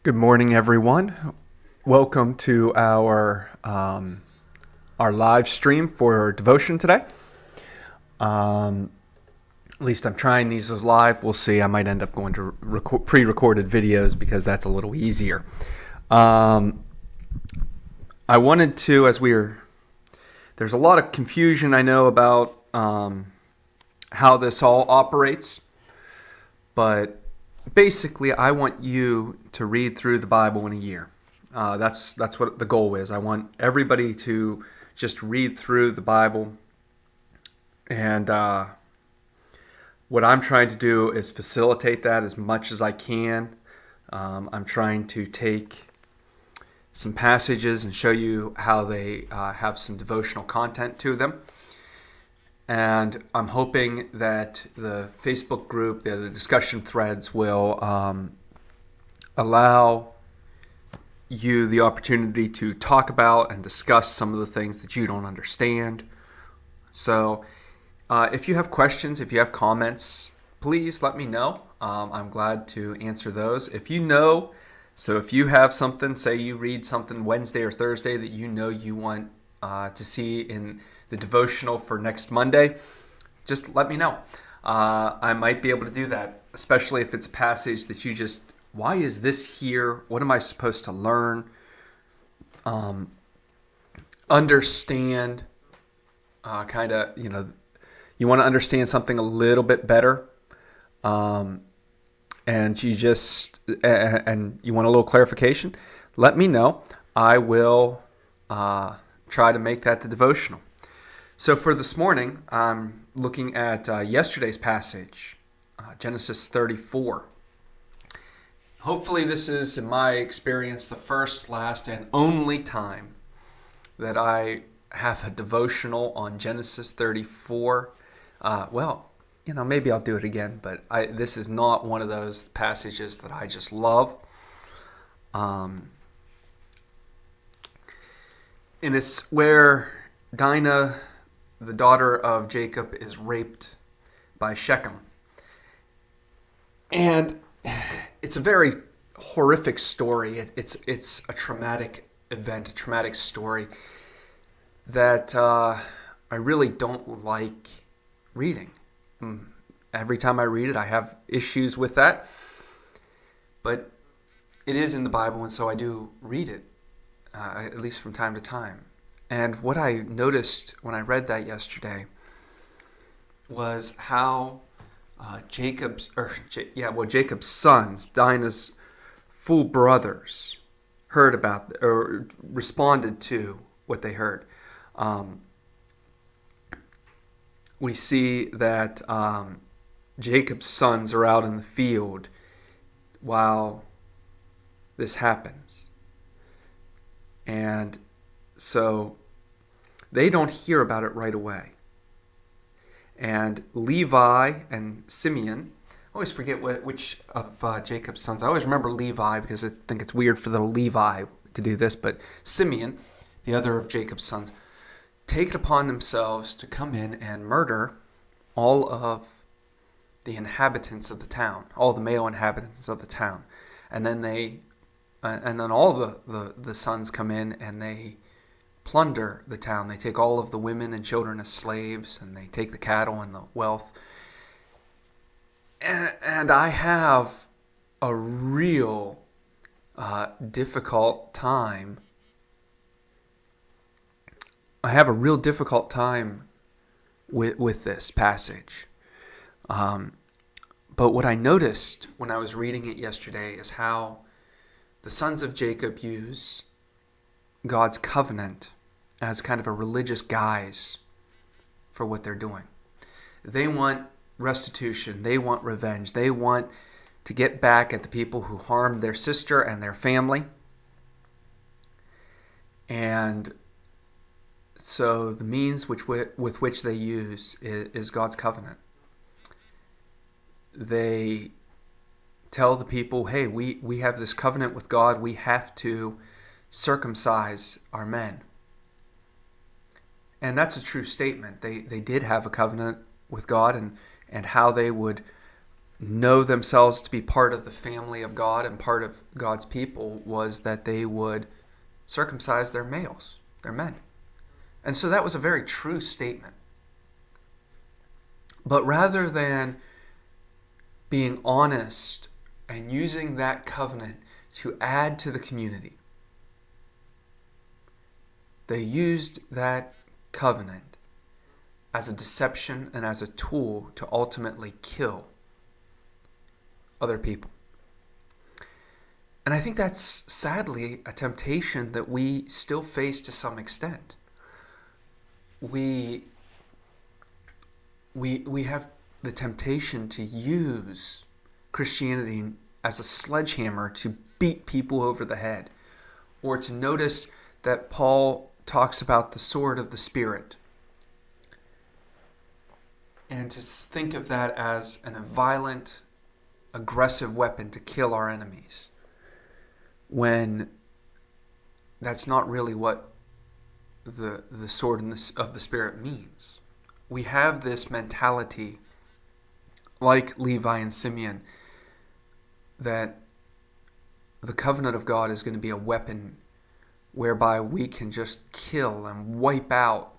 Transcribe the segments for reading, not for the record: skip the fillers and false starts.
Good morning, everyone. Welcome to our live stream for devotion today. At least I'm trying these as live. We'll see. I might end up going to pre-recorded videos because that's a little easier. I wanted to, there's a lot of confusion I know about how this all operates, but basically, I want you to read through the Bible in a year. That's what the goal is. I want everybody to just read through the Bible, and what I'm trying to do is facilitate that as much as I can. I'm trying to take some passages and show you how they have some devotional content to them. And I'm hoping that the Facebook group, the discussion threads will allow you the opportunity to talk about and discuss some of the things that you don't understand. So if you have questions, if you have comments, please let me know. I'm glad to answer those. If you have something, say you read something Wednesday or Thursday that you want to see in the devotional for next Monday, just let me know. I might be able to do that, especially if it's a passage that you just, why is this here? What am I supposed to learn? Understand, you want to understand something a little bit better. And and you want a little clarification, let me know. I will try to make that the devotional. So for this morning, I'm looking at yesterday's passage, Genesis 34. Hopefully this is, in my experience, the first, last, and only time that I have a devotional on Genesis 34. Maybe I'll do it again, but this is not one of those passages that I just love. And it's where Dinah, the daughter of Jacob, is raped by Shechem. And it's a very horrific story. It's a traumatic event, a traumatic story that I really don't like reading. Every time I read it, I have issues with that. But it is in the Bible, and so I do read it, at least from time to time. And what I noticed when I read that yesterday was how Jacob's sons, Dinah's full brothers, heard about or responded to what they heard. We see that Jacob's sons are out in the field while this happens. And so they don't hear about it right away. And Levi and Simeon, I always forget which of Jacob's sons. I always remember Levi because I think it's weird for the Levi to do this, but Simeon, the other of Jacob's sons, take it upon themselves to come in and murder all of the inhabitants of the town, all the male inhabitants of the town. And then all the sons come in and they plunder the town. They take all of the women and children as slaves, and they take the cattle and the wealth. And I have a real difficult time. I have a real difficult time with this passage. But what I noticed when I was reading it yesterday is how the sons of Jacob use God's covenant as kind of a religious guise for what they're doing. They want restitution. They want revenge. They want to get back at the people who harmed their sister and their family. And so the means with which they use is God's covenant. They tell the people, hey, we have this covenant with God. We have to circumcise our men. And that's a true statement. They did have a covenant with God, and how they would know themselves to be part of the family of God and part of God's people was that they would circumcise their males, their men. And so that was a very true statement. But rather than being honest and using that covenant to add to the community, they used that covenant as a deception and as a tool to ultimately kill other people. And I think that's sadly a temptation that we still face to some extent. We have the temptation to use Christianity as a sledgehammer to beat people over the head, or to notice that Paul talks about the sword of the Spirit, and to think of that as a violent, aggressive weapon to kill our enemies, when that's not really what the sword of the Spirit means. We have this mentality, like Levi and Simeon, that the covenant of God is going to be a weapon whereby we can just kill and wipe out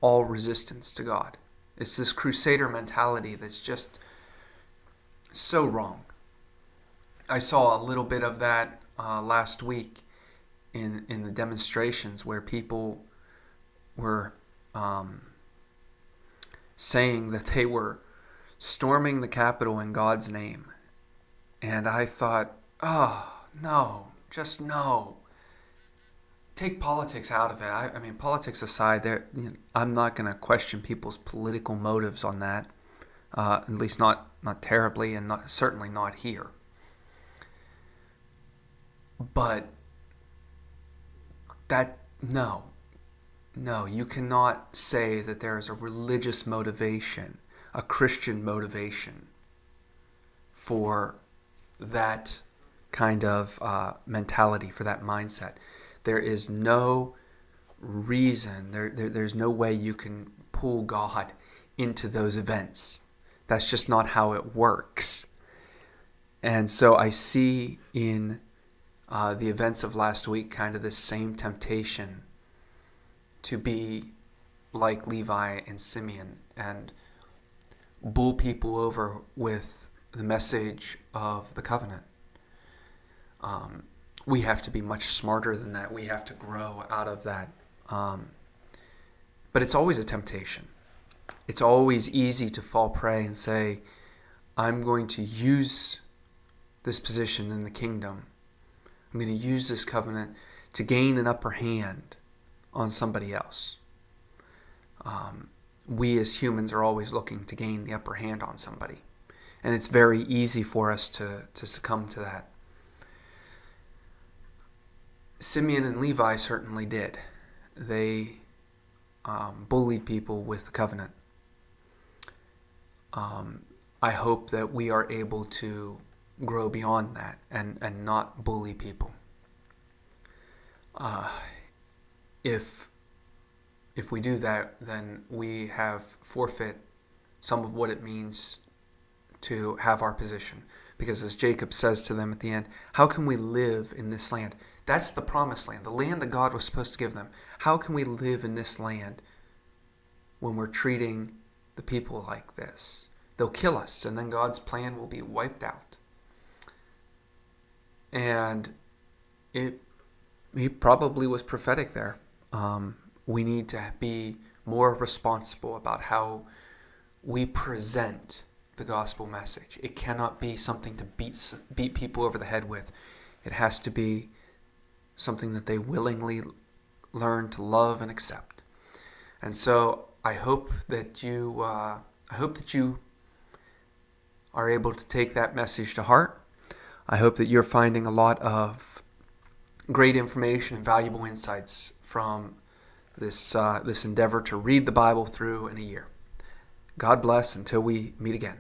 all resistance to God. It's this crusader mentality that's just so wrong. I saw a little bit of that last week in the demonstrations where people were saying that they were storming the Capitol in God's name. And I thought, oh, no, just no. Take politics out of it. I mean, politics aside, I'm not going to question people's political motives on that, at least not terribly, and certainly not here. But no, you cannot say that there is a religious motivation, a Christian motivation for that kind of mentality, for that mindset. There is no reason, there's no way you can pull God into those events. That's just not how it works. And so I see in the events of last week kind of this same temptation to be like Levi and Simeon and bull people over with the message of the covenant. We have to be much smarter than that. We have to grow out of that. But it's always a temptation. It's always easy to fall prey and say, I'm going to use this position in the kingdom. I'm going to use this covenant to gain an upper hand on somebody else. We as humans are always looking to gain the upper hand on somebody. And it's very easy for us to succumb to that. Simeon and Levi certainly did. They bullied people with the covenant. I hope that we are able to grow beyond that and not bully people. If we do that, then we have forfeit some of what it means to have our position. Because as Jacob says to them at the end, how can we live in this land? That's the promised land, the land that God was supposed to give them. How can we live in this land when we're treating the people like this? They'll kill us, and then God's plan will be wiped out. And he probably was prophetic there. We need to be more responsible about how we present the gospel message. It cannot be something to beat people over the head with. It has to be something that they willingly learn to love and accept. And so I hope that you are able to take that message to heart. I hope that you're finding a lot of great information and valuable insights from this endeavor to read the Bible through in a year. God bless until we meet again.